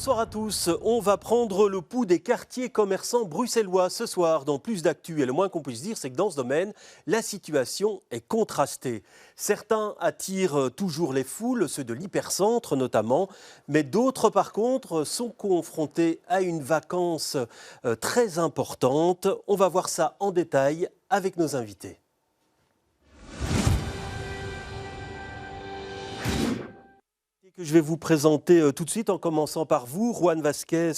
Bonsoir à tous. On va prendre le pouls des quartiers commerçants bruxellois ce soir dans Plus d'actu. Et le moins qu'on puisse dire, c'est que dans ce domaine, la situation est contrastée. Certains attirent toujours les foules, ceux de l'hypercentre notamment, mais d'autres par contre sont confrontés à une vacance très importante. On va voir ça en détail avec nos invités. Que je vais vous présenter tout de suite en commençant par vous, Juan Vasquez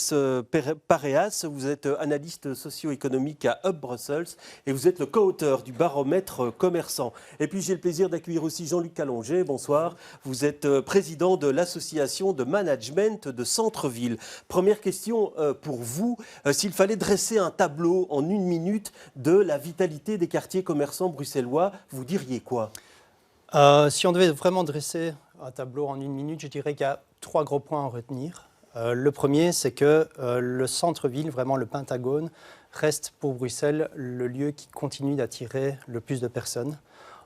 Pareas. Vous êtes analyste socio-économique à Hub Brussels et vous êtes le co-auteur du baromètre commerçant. Et puis j'ai le plaisir d'accueillir aussi Jean-Luc Calongé. Bonsoir. Vous êtes président de l'association de management de centre-ville. Première question pour vous. S'il fallait dresser un tableau en une minute de la vitalité des quartiers commerçants bruxellois, vous diriez quoi ? Si on devait vraiment dresser un tableau en une minute, je dirais qu'il y a 3 gros points à retenir. Le premier, c'est que le centre-ville, vraiment le Pentagone, reste pour Bruxelles le lieu qui continue d'attirer le plus de personnes.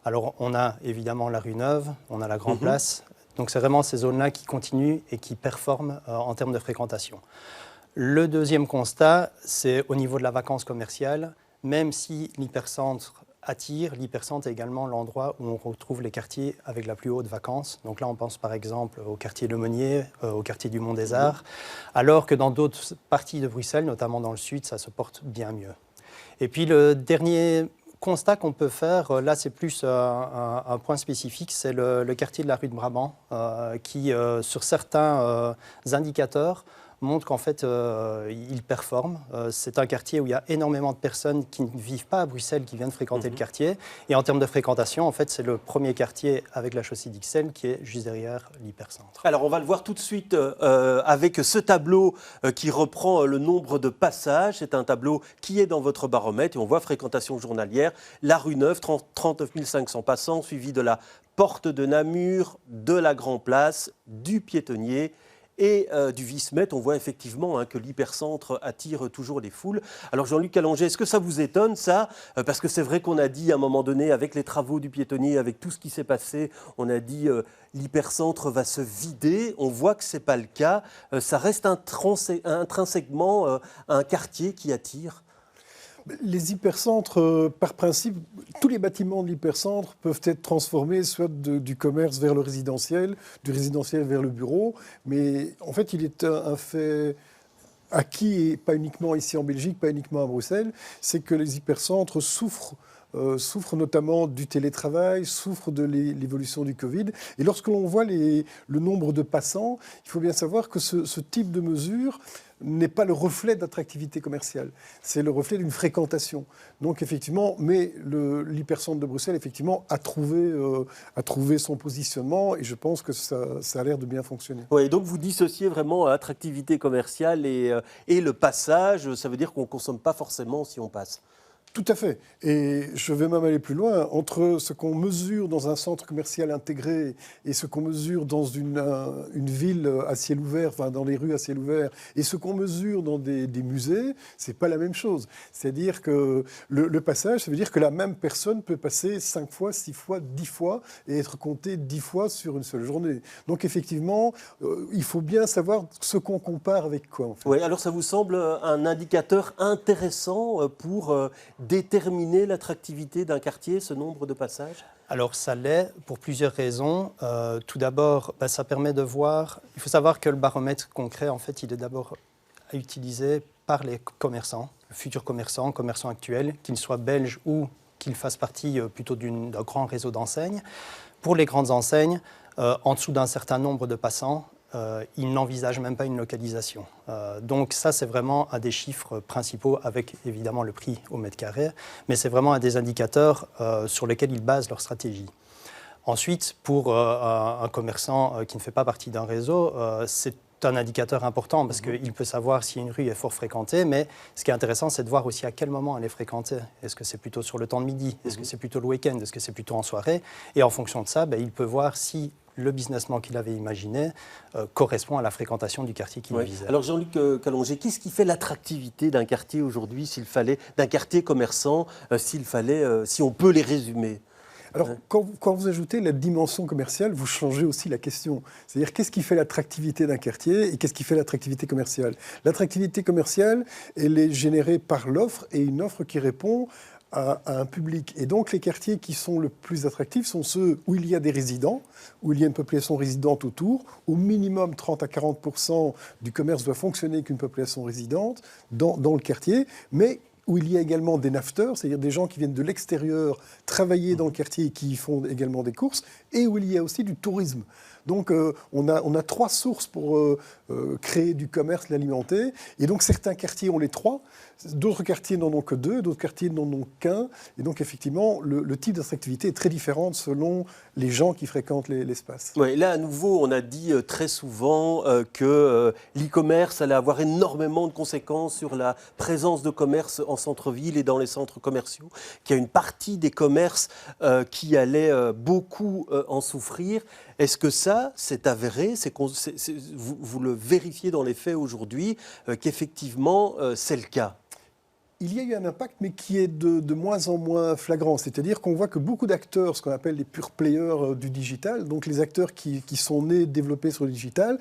Alors on a évidemment la rue Neuve, on a la Grand Place, donc c'est vraiment ces zones-là qui continuent et qui performent en termes de fréquentation. Le deuxième constat, c'est au niveau de la vacance commerciale, même si l'hypercentre attire, l'hypercentre est également l'endroit où on retrouve les quartiers avec la plus haute vacance. Donc là, on pense par exemple au quartier Le Monnier, au quartier du Mont des Arts, alors que dans d'autres parties de Bruxelles, notamment dans le sud, ça se porte bien mieux. Et puis le dernier constat qu'on peut faire, là c'est plus un point spécifique, c'est le quartier de la rue de Brabant, qui sur certains indicateurs montre qu'en fait, il performe. C'est un quartier où il y a énormément de personnes qui ne vivent pas à Bruxelles, qui viennent fréquenter le quartier. Et en termes de fréquentation, en fait, c'est le premier quartier avec la chaussée d'Ixelles qui est juste derrière l'hypercentre. Alors, on va le voir tout de suite avec ce tableau qui reprend le nombre de passages. C'est un tableau qui est dans votre baromètre et on voit fréquentation journalière. La rue Neuve, 39 500 passants, suivi de la porte de Namur, de la Grand Place, du Piétonnier et du Vice-Met. On voit effectivement que l'hypercentre attire toujours les foules. Alors Jean-Luc Calongé, est-ce que ça vous étonne ça ? Parce que c'est vrai qu'on a dit à un moment donné, avec les travaux du Piétonnier, avec tout ce qui s'est passé, on a dit l'hypercentre va se vider. On voit que ce n'est pas le cas. Ça reste intrinsèquement un quartier qui attire. Les hypercentres, par principe, tous les bâtiments de l'hypercentre peuvent être transformés soit du commerce vers le résidentiel, du résidentiel vers le bureau. Mais en fait, il est un fait acquis, et pas uniquement ici en Belgique, pas uniquement à Bruxelles, c'est que les hypercentres souffrent notamment du télétravail, souffrent de l'évolution du Covid. Et lorsque l'on voit le nombre de passants, il faut bien savoir que ce type de mesure n'est pas le reflet d'attractivité commerciale, c'est le reflet d'une fréquentation. Donc effectivement, mais l'hypercentre de Bruxelles effectivement a trouvé son positionnement et je pense que ça a l'air de bien fonctionner. Oui, donc vous dissociez vraiment attractivité commerciale et le passage, ça veut dire qu'on ne consomme pas forcément si on passe. Tout à fait. Et je vais même aller plus loin. Entre ce qu'on mesure dans un centre commercial intégré et ce qu'on mesure dans une ville à ciel ouvert, enfin dans les rues à ciel ouvert, et ce qu'on mesure dans des musées, c'est pas la même chose. C'est-à-dire que le passage, ça veut dire que la même personne peut passer 5 fois, 6 fois, 10 fois et être comptée 10 fois sur une seule journée. Donc effectivement, il faut bien savoir ce qu'on compare avec quoi. En fait. Oui, alors ça vous semble un indicateur intéressant pour déterminer l'attractivité d'un quartier, ce nombre de passages ? Alors ça l'est pour plusieurs raisons. Tout d'abord, ça permet de voir, il faut savoir que le baromètre concret, en fait, il est d'abord utilisé par les commerçants, futurs commerçants actuels, qu'ils soient belges ou qu'ils fassent partie plutôt d'un grand réseau d'enseignes. Pour les grandes enseignes, en dessous d'un certain nombre de passants, ils n'envisagent même pas une localisation. Donc ça, c'est vraiment un des chiffres principaux, avec évidemment le prix au mètre carré, mais c'est vraiment un des indicateurs sur lesquels ils basent leur stratégie. Ensuite, pour un commerçant qui ne fait pas partie d'un réseau, c'est un indicateur important parce qu'il peut savoir si une rue est fort fréquentée, mais ce qui est intéressant, c'est de voir aussi à quel moment elle est fréquentée. Est-ce que c'est plutôt sur le temps de midi ? Est-ce que c'est plutôt le week-end ? Est-ce que c'est plutôt en soirée ? Et en fonction de ça, il peut voir si le businessman qu'il avait imaginé correspond à la fréquentation du quartier qu'il visait. Alors Jean-Luc Calongé, qu'est-ce qui fait l'attractivité d'un quartier aujourd'hui, d'un quartier commerçant, si on peut les résumer ? Alors, quand vous ajoutez la dimension commerciale, vous changez aussi la question. C'est-à-dire, qu'est-ce qui fait l'attractivité d'un quartier et qu'est-ce qui fait l'attractivité commerciale? L'attractivité commerciale, elle est générée par l'offre et une offre qui répond à un public. Et donc, les quartiers qui sont le plus attractifs sont ceux où il y a des résidents, où il y a une population résidente autour. Au minimum, 30 à 40% du commerce doit fonctionner avec une population résidente dans le quartier, mais où il y a également des nafteurs, c'est-à-dire des gens qui viennent de l'extérieur travailler dans le quartier et qui y font également des courses, et où il y a aussi du tourisme. Donc on a trois sources pour créer du commerce, l'alimenter, et donc certains quartiers ont les trois, d'autres quartiers n'en ont que deux, d'autres quartiers n'en ont qu'un, et donc effectivement le type d'attractivité est très différent selon les gens qui fréquentent l'espace. Oui, là à nouveau on a dit très souvent que l'e-commerce allait avoir énormément de conséquences sur la présence de commerce en centre-ville et dans les centres commerciaux, qu'il y a une partie des commerces qui allait beaucoup en souffrir. Est-ce que ça, c'est avéré, vous le vérifiez dans les faits aujourd'hui, qu'effectivement c'est le cas? Il y a eu un impact, mais qui est de moins en moins flagrant. C'est-à-dire qu'on voit que beaucoup d'acteurs, ce qu'on appelle les pure players du digital, donc les acteurs qui sont nés, développés sur le digital,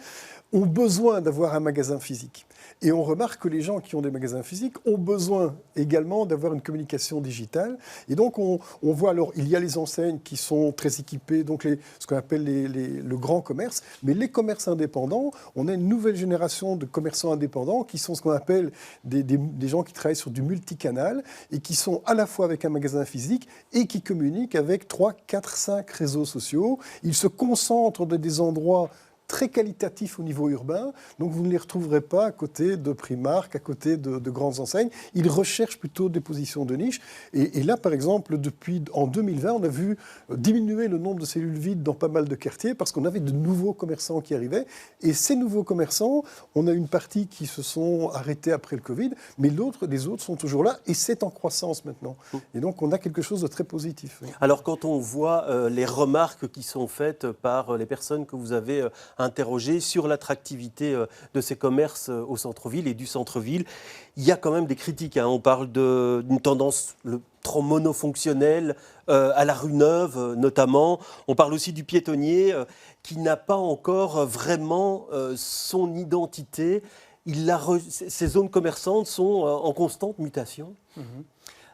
ont besoin d'avoir un magasin physique. Et on remarque que les gens qui ont des magasins physiques ont besoin également d'avoir une communication digitale. Et donc, on voit, alors, il y a les enseignes qui sont très équipées, donc ce qu'on appelle le grand commerce. Mais les commerces indépendants, on a une nouvelle génération de commerçants indépendants qui sont ce qu'on appelle des gens qui travaillent sur du multicanal et qui sont à la fois avec un magasin physique et qui communiquent avec 3, 4, 5 réseaux sociaux. Ils se concentrent dans des endroits très qualitatifs au niveau urbain, donc vous ne les retrouverez pas à côté de Primark, à côté de grandes enseignes. Ils recherchent plutôt des positions de niche. Et là, par exemple, en 2020, on a vu diminuer le nombre de cellules vides dans pas mal de quartiers parce qu'on avait de nouveaux commerçants qui arrivaient. Et ces nouveaux commerçants, on a une partie qui se sont arrêtés après le Covid, mais les autres sont toujours là et c'est en croissance maintenant. Et donc, on a quelque chose de très positif. Alors, quand on voit les remarques qui sont faites par les personnes que vous avez interrogé sur l'attractivité de ces commerces au centre-ville et du centre-ville. Il y a quand même des critiques. On parle d'une tendance trop monofonctionnelle à la rue Neuve notamment. On parle aussi du piétonnier qui n'a pas encore vraiment son identité. Ces zones commerçantes sont en constante mutation.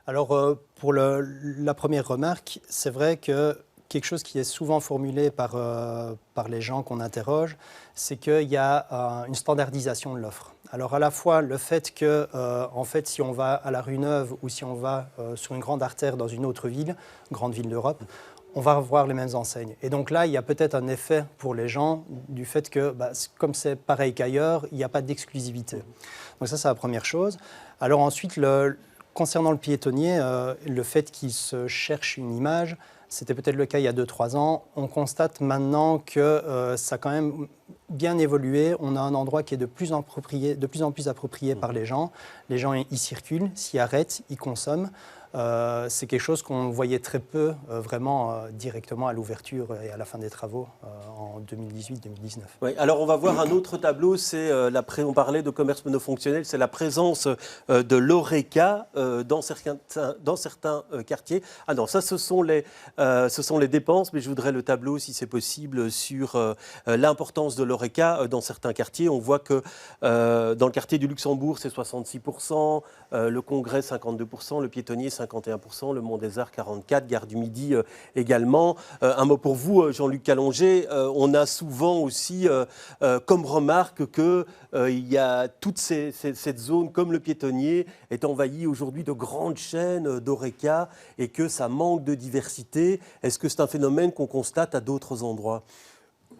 Alors, pour la première remarque, c'est vrai que quelque chose qui est souvent formulé par les gens qu'on interroge, c'est qu'il y a une standardisation de l'offre. Alors à la fois le fait que, en fait, si on va à la rue Neuve ou si on va sur une grande artère dans une autre ville, grande ville d'Europe, on va voir les mêmes enseignes. Et donc là, il y a peut-être un effet pour les gens du fait que, comme c'est pareil qu'ailleurs, il n'y a pas d'exclusivité. Donc ça, c'est la première chose. Alors ensuite, concernant le piétonnier, le fait qu'il se cherche une image, c'était peut-être le cas il y a 2-3 ans. On constate maintenant que ça a quand même bien évolué. On a un endroit qui est de plus en plus approprié par les gens. Les gens y circulent, s'y arrêtent, y consomment. C'est quelque chose qu'on voyait très peu vraiment directement à l'ouverture et à la fin des travaux en 2018-2019. Oui, alors on va voir un autre tableau, on parlait de commerce monofonctionnel, c'est la présence de l'Horeca dans certains quartiers. Ah non, ça ce sont les dépenses, mais je voudrais le tableau, si c'est possible, sur l'importance de l'Horeca dans certains quartiers. On voit que dans le quartier du Luxembourg, c'est 66%, le Congrès 52%, le Piétonnier 51%, le Mont des Arts 44%, Gare du Midi également. Un mot pour vous, Jean-Luc Callonger. On a souvent aussi comme remarque qu'il y a toute cette zone, comme le Piétonnier, est envahie aujourd'hui de grandes chaînes d'Horeca et que ça manque de diversité. Est-ce que c'est un phénomène qu'on constate à d'autres endroits ?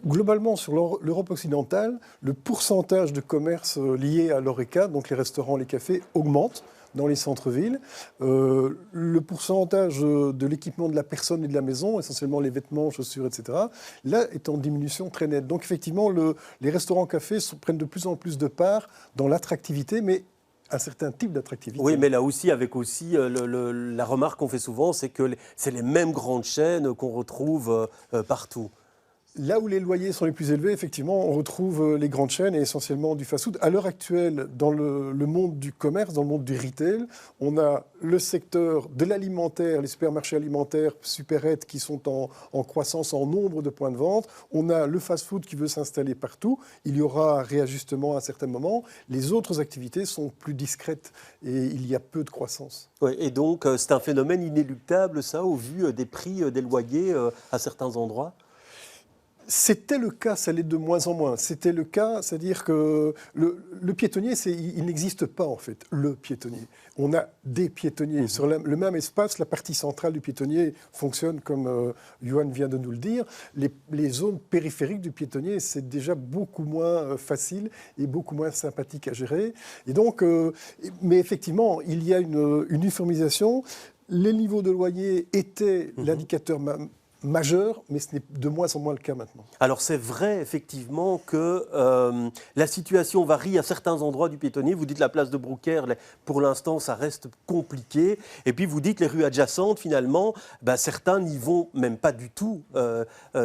Globalement, sur l'Europe occidentale, le pourcentage de commerce lié à l'Horeca, donc les restaurants, les cafés, augmente dans les centres-villes. Le pourcentage de l'équipement de la personne et de la maison, essentiellement les vêtements, chaussures, etc., là est en diminution très nette. Donc effectivement, les restaurants-cafés prennent de plus en plus de part dans l'attractivité, mais un certain type d'attractivité. Oui, mais là aussi, avec aussi la remarque qu'on fait souvent, c'est que c'est les mêmes grandes chaînes qu'on retrouve partout. Là où les loyers sont les plus élevés, effectivement, on retrouve les grandes chaînes et essentiellement du fast-food. À l'heure actuelle, dans le monde du commerce, dans le monde du retail, on a le secteur de l'alimentaire, les supermarchés alimentaires, supérettes qui sont en croissance en nombre de points de vente. On a le fast-food qui veut s'installer partout. Il y aura un réajustement à un certain moment. Les autres activités sont plus discrètes et il y a peu de croissance. Ouais, et donc, c'est un phénomène inéluctable, ça, au vu des prix des loyers à certains endroits? C'était le cas, ça l'est de moins en moins. C'était le cas, c'est-à-dire que le piétonnier, il n'existe pas en fait, le piétonnier. On a des piétonniers. Sur le même espace, la partie centrale du piétonnier fonctionne comme Johan vient de nous le dire. Les zones périphériques du piétonnier, c'est déjà beaucoup moins facile et beaucoup moins sympathique à gérer. Et donc, mais effectivement, il y a une uniformisation. Les niveaux de loyer étaient l'indicateur majeur, mais ce n'est de moins en moins le cas maintenant. Alors c'est vrai effectivement que la situation varie à certains endroits du piétonnier. Vous dites la place de Brouckère, pour l'instant ça reste compliqué. Et puis vous dites les rues adjacentes, finalement, certains n'y vont même pas du tout.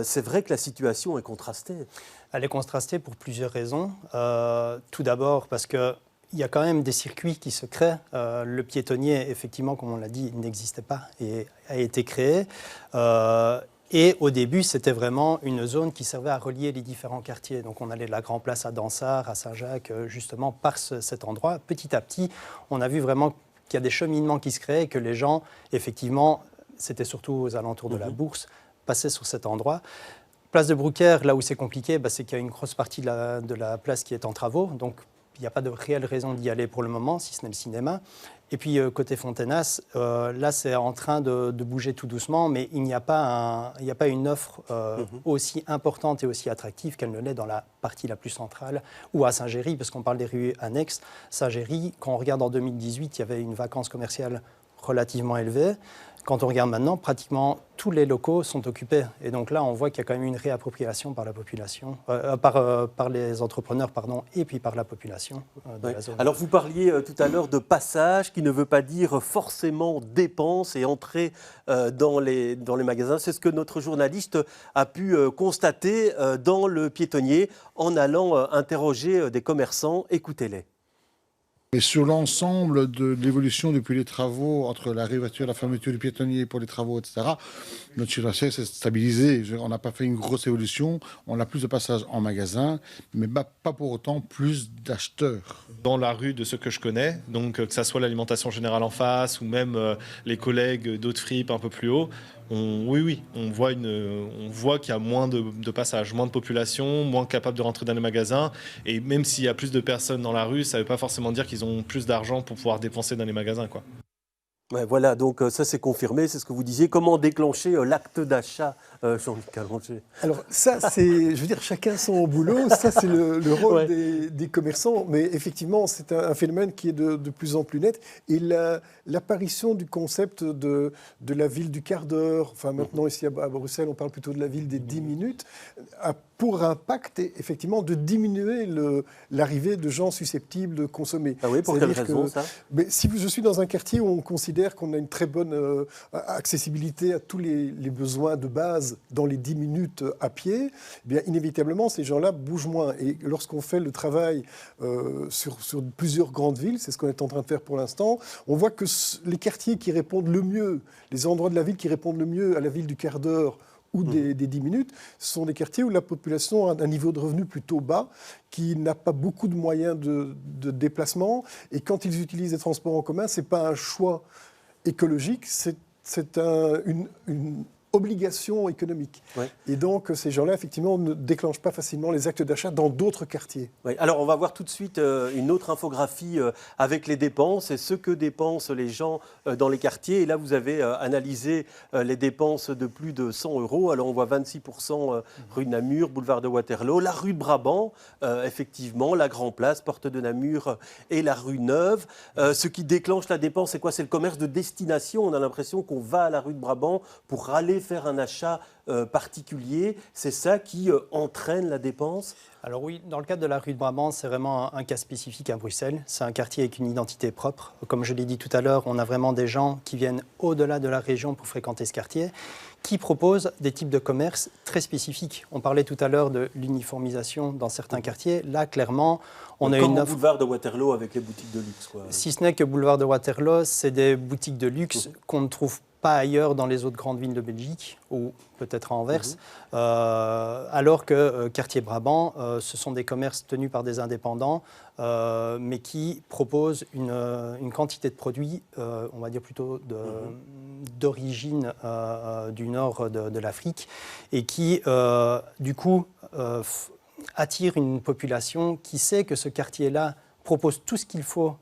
C'est vrai que la situation est contrastée. Elle est contrastée pour plusieurs raisons. Tout d'abord parce que il y a quand même des circuits qui se créent. Le piétonnier, effectivement, comme on l'a dit, n'existait pas et a été créé. Et au début, c'était vraiment une zone qui servait à relier les différents quartiers. Donc on allait de la Grand Place à Dansart, à Saint-Jacques, justement par cet endroit. Petit à petit, on a vu vraiment qu'il y a des cheminements qui se créaient et que les gens, effectivement, c'était surtout aux alentours de la Bourse, passaient sur cet endroit. Place de Brouckère, là où c'est compliqué, c'est qu'il y a une grosse partie de la place qui est en travaux. Donc il n'y a pas de réelle raison d'y aller pour le moment, si ce n'est le cinéma. Et puis, côté Fontenas, là, c'est en train de bouger tout doucement, mais il n'y a pas une offre aussi importante et aussi attractive qu'elle ne l'est dans la partie la plus centrale, ou à Saint-Géry, parce qu'on parle des rues annexes. Saint-Géry, quand on regarde en 2018, il y avait une vacance commerciale relativement élevée. Quand on regarde maintenant, pratiquement tous les locaux sont occupés. Et donc là, on voit qu'il y a quand même une réappropriation par la population, par les entrepreneurs, et puis par la population de la zone. Alors vous parliez tout à l'heure de passage, qui ne veut pas dire forcément dépenses et entrée dans les magasins. C'est ce que notre journaliste a pu constater dans le piétonnier en allant interroger des commerçants. Écoutez-les. Et sur l'ensemble de l'évolution depuis les travaux, entre la réouverture, la fermeture du piétonnier pour les travaux, etc., notre chiffre d'affaires s'est stabilisé. On n'a pas fait une grosse évolution. On a plus de passages en magasin, mais pas pour autant plus d'acheteurs. Dans la rue de ceux que je connais, donc que ça soit l'alimentation générale en face ou même les collègues d'autres fripes un peu plus haut, on voit qu'il y a moins de passages, moins de population, moins capable de rentrer dans les magasins. Et même s'il y a plus de personnes dans la rue, ça ne veut pas forcément dire qu'ils ont plus d'argent pour pouvoir dépenser dans les magasins, quoi. Ouais, voilà, donc ça c'est confirmé, c'est ce que vous disiez. Comment déclencher l'acte d'achat, Jean-Luc Callenger? Alors ça, je veux dire, chacun son boulot, ça c'est le rôle des commerçants, mais effectivement c'est un phénomène qui est de plus en plus net. Et l'apparition du concept de la ville du quart d'heure, enfin maintenant ici à Bruxelles on parle plutôt de la ville des 10 minutes, a pour impact effectivement de diminuer l'arrivée de gens susceptibles de consommer. Ah oui, pour quelle raison ça? Si je suis dans un quartier où on considère qu'on a une très bonne accessibilité à tous les besoins de base dans les 10 minutes à pied, eh bien, inévitablement, ces gens-là bougent moins. Et lorsqu'on fait le travail sur plusieurs grandes villes, c'est ce qu'on est en train de faire pour l'instant, on voit que les quartiers qui répondent le mieux, les endroits de la ville qui répondent le mieux à la ville du quart d'heure ou des 10 minutes, ce sont des quartiers où la population a un niveau de revenu plutôt bas, qui n'a pas beaucoup de moyens de déplacement. Et quand ils utilisent les transports en commun, ce n'est pas un choix écologique, c'est une obligation économique. Ouais. Et donc, ces gens-là, effectivement, ne déclenchent pas facilement les actes d'achat dans d'autres quartiers. Ouais. Alors, on va voir tout de suite une autre infographie avec les dépenses et ce que dépensent les gens dans les quartiers. Et là, vous avez analysé les dépenses de plus de 100 €. Alors, on voit 26% rue de Namur, boulevard de Waterloo, la rue de Brabant, effectivement, la Grand Place, porte de Namur et la rue Neuve. Ce qui déclenche la dépense, c'est quoi? C'est le commerce de destination. On a l'impression qu'on va à la rue de Brabant pour aller faire un achat particulier. C'est ça qui entraîne la dépense? Alors oui, dans le cadre de la rue de Brabant, c'est vraiment un cas spécifique à Bruxelles. C'est un quartier avec une identité propre. Comme je l'ai dit tout à l'heure, on a vraiment des gens qui viennent au-delà de la région pour fréquenter ce quartier, qui propose des types de commerce très spécifiques. On parlait tout à l'heure de l'uniformisation dans certains quartiers. Là, clairement, on a comme une au offre. boulevard de Waterloo avec les boutiques de luxe, quoi. Si ce n'est que boulevard de Waterloo, c'est des boutiques de luxe qu'on ne trouve pas ailleurs dans les autres grandes villes de Belgique, ou peut-être à Anvers, alors que quartier Brabant, ce sont des commerces tenus par des indépendants, mais qui proposent une quantité de produits, on va dire plutôt d'origine du nord de l'Afrique, et qui, du coup, attirent une population qui sait que ce quartier-là propose tout ce qu'il faut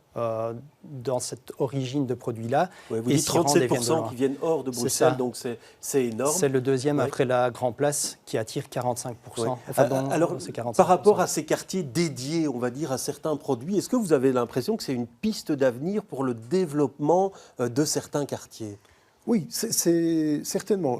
dans cette origine de produits-là. Ouais, vous et dites s'y rendent et 37% qui viennent hors de Bruxelles, donc c'est énorme. C'est le deuxième après la Grand Place qui attire 45%. Ouais. Enfin, Alors, c'est 45%. par rapport à ces quartiers dédiés, on va dire, à certains produits, est-ce que vous avez l'impression que c'est une piste d'avenir pour le développement de certains quartiers ? Oui, c'est certainement.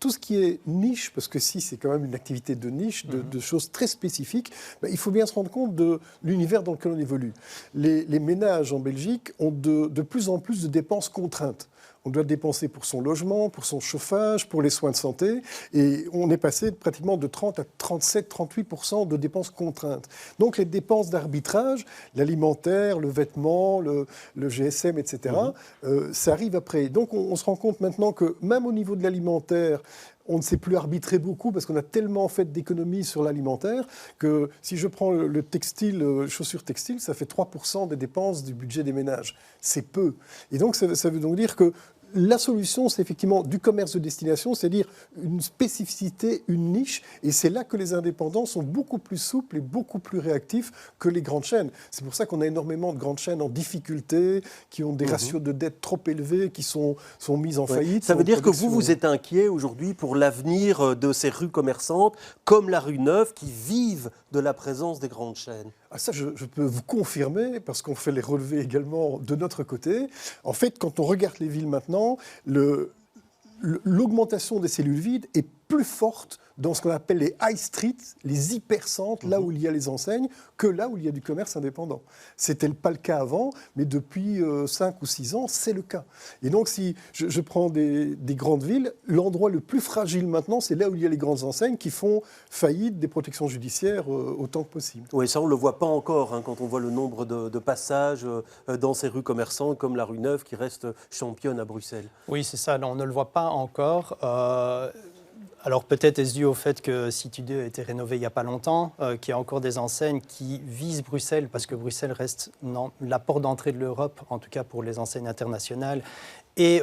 Tout ce qui est niche, parce que si c'est quand même une activité de niche, de choses très spécifiques, il faut bien se rendre compte de l'univers dans lequel on évolue. Les ménages en Belgique ont de plus en plus de dépenses contraintes. On doit dépenser pour son logement, pour son chauffage, pour les soins de santé. Et on est passé pratiquement de 30 à 37, 38% de dépenses contraintes. Donc les dépenses d'arbitrage, l'alimentaire, le vêtement, le GSM, etc., ça arrive après. Donc on se rend compte maintenant que même au niveau de l'alimentaire, on ne sait plus arbitrer beaucoup parce qu'on a tellement fait d'économies sur l'alimentaire que si je prends le textile, chaussures textiles, ça fait 3% des dépenses du budget des ménages. C'est peu. Et donc ça veut donc dire que la solution, c'est effectivement du commerce de destination, c'est-à-dire une spécificité, une niche, et c'est là que les indépendants sont beaucoup plus souples et beaucoup plus réactifs que les grandes chaînes. C'est pour ça qu'on a énormément de grandes chaînes en difficulté, qui ont des ratios de dette trop élevés, qui sont mises en faillite. Ça veut dire que vous êtes inquiet aujourd'hui pour l'avenir de ces rues commerçantes, comme la rue Neuve, qui vivent de la présence des grandes chaînes. Ah, ça, je peux vous confirmer, parce qu'on fait les relevés également de notre côté. En fait, quand on regarde les villes maintenant, l'augmentation des cellules vides est plus forte dans ce qu'on appelle les high streets, les hypercentres, là où il y a les enseignes, que là où il y a du commerce indépendant. C'était pas le cas avant, mais depuis 5 ou 6 ans, c'est le cas. Et donc, si je prends des grandes villes, l'endroit le plus fragile maintenant, c'est là où il y a les grandes enseignes qui font faillite des protections judiciaires autant que possible. Oui, ça, on ne le voit pas encore, hein, quand on voit le nombre de passages dans ces rues commerçantes, comme la rue Neuve, qui reste championne à Bruxelles. Oui, c'est ça. On ne le voit pas encore. Alors peut-être est-ce dû au fait que City 2 a été rénové il n'y a pas longtemps, qu'il y a encore des enseignes qui visent Bruxelles, parce que Bruxelles reste la porte d'entrée de l'Europe, en tout cas pour les enseignes internationales, et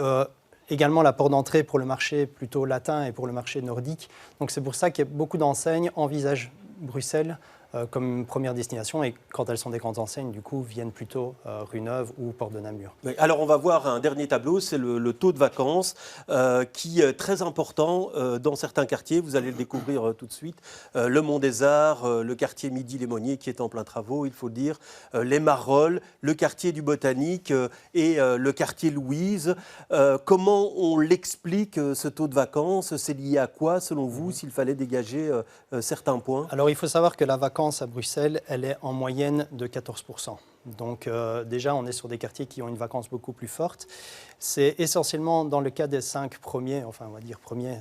également la porte d'entrée pour le marché plutôt latin et pour le marché nordique. Donc c'est pour ça que beaucoup d'enseignes envisagent Bruxelles comme première destination, et quand elles sont des grandes enseignes, du coup, viennent plutôt rue Neuve ou Porte de Namur. Oui, alors on va voir un dernier tableau, c'est le taux de vacances qui est très important dans certains quartiers, vous allez le découvrir tout de suite. Le Mont des Arts, le quartier Midi-Lémonier qui est en plein travaux, il faut dire, les Marolles, le quartier du Botanique et le quartier Louise. Comment on l'explique, ce taux de vacances? C'est lié à quoi, selon vous, s'il fallait dégager certains points? Alors il faut savoir que la vacance à Bruxelles, elle est en moyenne de 14%. Donc déjà, on est sur des quartiers qui ont une vacance beaucoup plus forte. C'est essentiellement dans le cas des 5 premiers, enfin on va dire premiers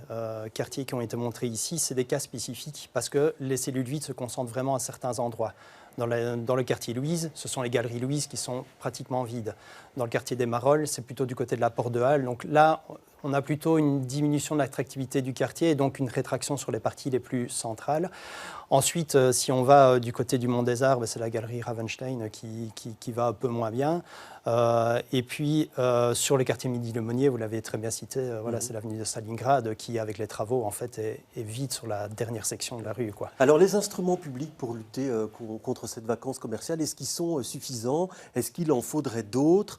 quartiers qui ont été montrés ici, c'est des cas spécifiques parce que les cellules vides se concentrent vraiment à certains endroits. Dans le quartier Louise, ce sont les galeries Louise qui sont pratiquement vides. Dans le quartier des Marolles, c'est plutôt du côté de la Porte de Halle. Donc là, on a plutôt une diminution de l'attractivité du quartier et donc une rétraction sur les parties les plus centrales. Ensuite, si on va du côté du Mont des Arts, c'est la galerie Ravenstein qui va un peu moins bien. Et puis, sur le quartier Midi-Lémonier, vous l'avez très bien cité, c'est l'avenue de Stalingrad qui, avec les travaux, en fait, est vide sur la dernière section de la rue, quoi. Alors, les instruments publics pour lutter contre cette vacance commerciale, est-ce qu'ils sont suffisants? Est-ce qu'il en faudrait d'autres?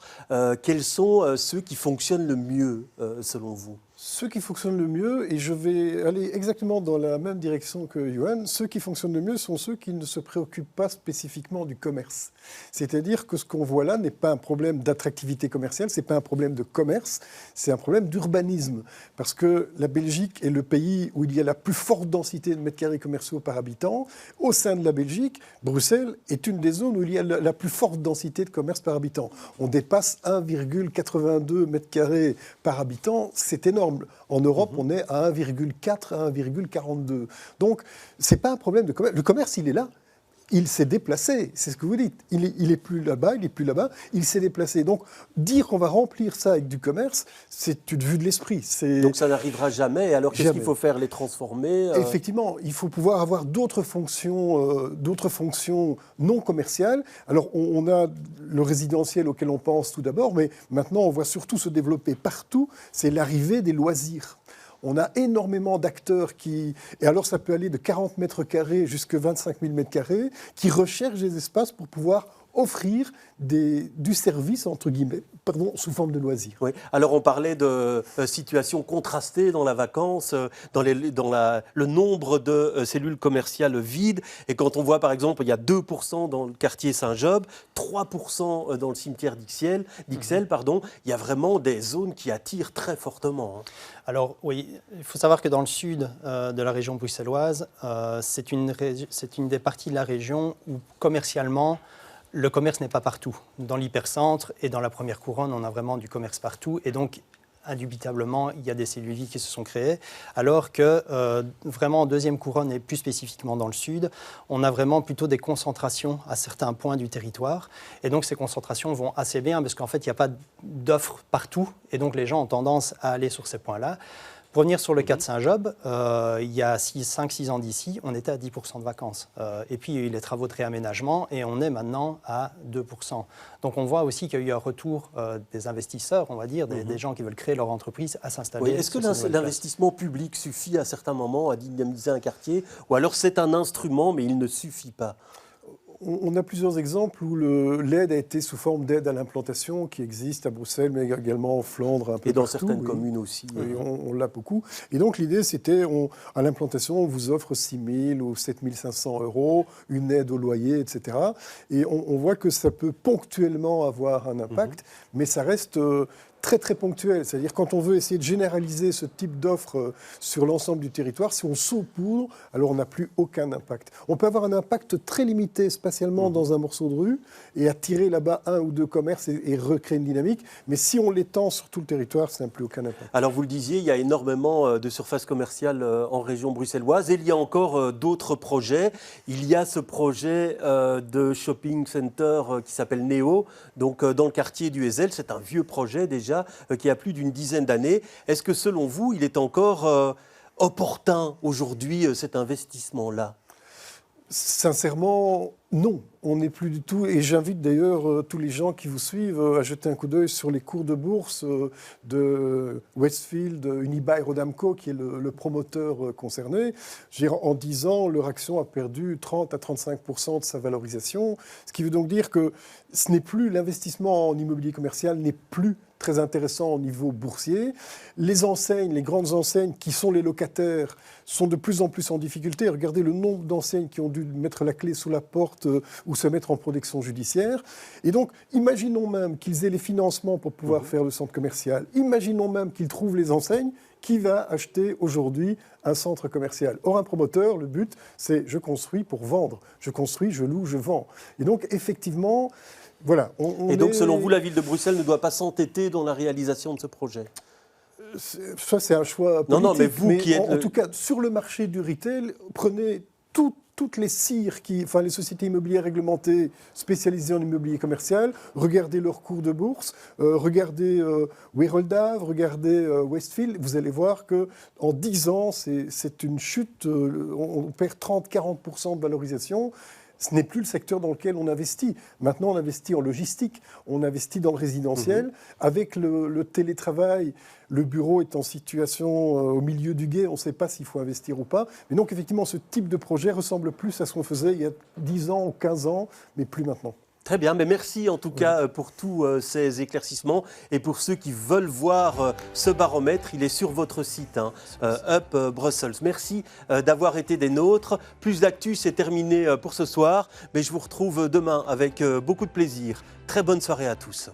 Quels sont ceux qui fonctionnent le mieux, selon vous? Ceux qui fonctionnent le mieux, et je vais aller exactement dans la même direction que Johan, ceux qui fonctionnent le mieux sont ceux qui ne se préoccupent pas spécifiquement du commerce. C'est-à-dire que ce qu'on voit là n'est pas un problème d'attractivité commerciale, ce n'est pas un problème de commerce, c'est un problème d'urbanisme. Parce que la Belgique est le pays où il y a la plus forte densité de mètres carrés commerciaux par habitant. Au sein de la Belgique, Bruxelles est une des zones où il y a la plus forte densité de commerce par habitant. On dépasse 1,82 mètres carrés par habitant, c'est énorme. énorme. En Europe, on est à 1,4, à 1,42. Donc, ce n'est pas un problème de commerce. Le commerce, il est là. Il s'est déplacé, c'est ce que vous dites. Il est plus là-bas, il est plus là-bas, il s'est déplacé. Donc, dire qu'on va remplir ça avec du commerce, c'est une vue de l'esprit. Donc, ça n'arrivera jamais. Alors, qu'est-ce qu'il faut faire? Les transformer Effectivement, il faut pouvoir avoir d'autres fonctions non commerciales. Alors, on a le résidentiel auquel on pense tout d'abord, mais maintenant, on voit surtout se développer partout, c'est l'arrivée des loisirs. On a énormément d'acteurs qui, et alors ça peut aller de 40 mètres carrés jusqu'à 25 000 mètres carrés, qui recherchent des espaces pour pouvoir offrir du service, entre guillemets, sous forme de loisirs. Oui. Alors on parlait de situations contrastées dans la vacance, dans le nombre de cellules commerciales vides. Et quand on voit par exemple, il y a 2% dans le quartier Saint-Job, 3% dans le cimetière d'Ixelles, il y a vraiment des zones qui attirent très fortement. Alors oui, il faut savoir que dans le sud de la région bruxelloise, c'est une des parties de la région où commercialement, le commerce n'est pas partout. Dans l'hypercentre et dans la première couronne, on a vraiment du commerce partout. Et donc, indubitablement, il y a des cellules vides qui se sont créées. Alors que, vraiment, en deuxième couronne et plus spécifiquement dans le sud, on a vraiment plutôt des concentrations à certains points du territoire. Et donc, ces concentrations vont assez bien parce qu'en fait, il n'y a pas d'offres partout. Et donc, les gens ont tendance à aller sur ces points-là. Pour revenir sur le cas de Saint-Job, il y a 5-6 ans d'ici, on était à 10% de vacances. Et puis, il y a eu les travaux de réaménagement et on est maintenant à 2%. Donc, on voit aussi qu'il y a eu un retour des investisseurs, on va dire, des gens qui veulent créer leur entreprise à s'installer. Oui. Est-ce que l'investissement public suffit à certains moments à dynamiser un quartier? Ou alors c'est un instrument, mais il ne suffit pas? On a plusieurs exemples où l'aide a été sous forme d'aide à l'implantation qui existe à Bruxelles, mais également en Flandre, un peu et dans partout, certaines communes aussi. Oui, on l'a beaucoup. Et donc l'idée, c'était, à l'implantation, on vous offre 6 000 ou 7 500 €, une aide au loyer, etc. Et on voit que ça peut ponctuellement avoir un impact, mais ça reste très très ponctuel. C'est-à-dire quand on veut essayer de généraliser ce type d'offre sur l'ensemble du territoire, si on saupoudre, alors on n'a plus aucun impact. On peut avoir un impact très limité spatialement dans un morceau de rue et attirer là-bas 1 ou 2 commerces et recréer une dynamique. Mais si on l'étend sur tout le territoire, ça n'a plus aucun impact. Alors vous le disiez, il y a énormément de surfaces commerciales en région bruxelloise. Et il y a encore d'autres projets. Il y a ce projet de shopping center qui s'appelle Néo, donc dans le quartier du Hezel. C'est un vieux projet déjà qui a plus d'une dizaine d'années. Est-ce que selon vous, il est encore opportun aujourd'hui cet investissement-là? Sincèrement, non. On n'est plus du tout, et j'invite d'ailleurs tous les gens qui vous suivent à jeter un coup d'œil sur les cours de bourse de Westfield, Unibail Rodamco, qui est le promoteur concerné. En 10 ans, leur action a perdu 30 à 35% de sa valorisation, ce qui veut donc dire que ce n'est plus l'investissement en immobilier commercial n'est plus très intéressant au niveau boursier. Les enseignes, les grandes enseignes qui sont les locataires sont de plus en plus en difficulté. Regardez le nombre d'enseignes qui ont dû mettre la clé sous la porte ou se mettre en protection judiciaire. Et donc, imaginons même qu'ils aient les financements pour pouvoir faire le centre commercial. Imaginons même qu'ils trouvent les enseignes. Qui va acheter aujourd'hui un centre commercial? Or, un promoteur, le but, c'est je construis pour vendre. Je construis, je loue, je vends. Et donc, effectivement, voilà. Et donc, selon vous, la ville de Bruxelles ne doit pas s'entêter dans la réalisation de ce projet? Ça, c'est un choix politique. Non, mais vous qui êtes... En tout cas, sur le marché du retail, prenez toutes les CIR, les sociétés immobilières réglementées spécialisées en immobilier commercial, regardez leurs cours de bourse, regardez Weroldave, regardez Westfield, vous allez voir qu'en 10 ans, c'est une chute, on perd 30-40% de valorisation. Ce n'est plus le secteur dans lequel on investit. Maintenant, on investit en logistique, on investit dans le résidentiel. Avec le télétravail, le bureau est en situation au milieu du gué, on ne sait pas s'il faut investir ou pas. Mais donc, effectivement, ce type de projet ressemble plus à ce qu'on faisait il y a 10 ans ou 15 ans, mais plus maintenant. Très bien, mais merci en tout cas pour tous ces éclaircissements et pour ceux qui veulent voir ce baromètre, il est sur votre site, Up Brussels. Merci d'avoir été des nôtres. Plus d'actu, c'est terminé pour ce soir, mais je vous retrouve demain avec beaucoup de plaisir. Très bonne soirée à tous.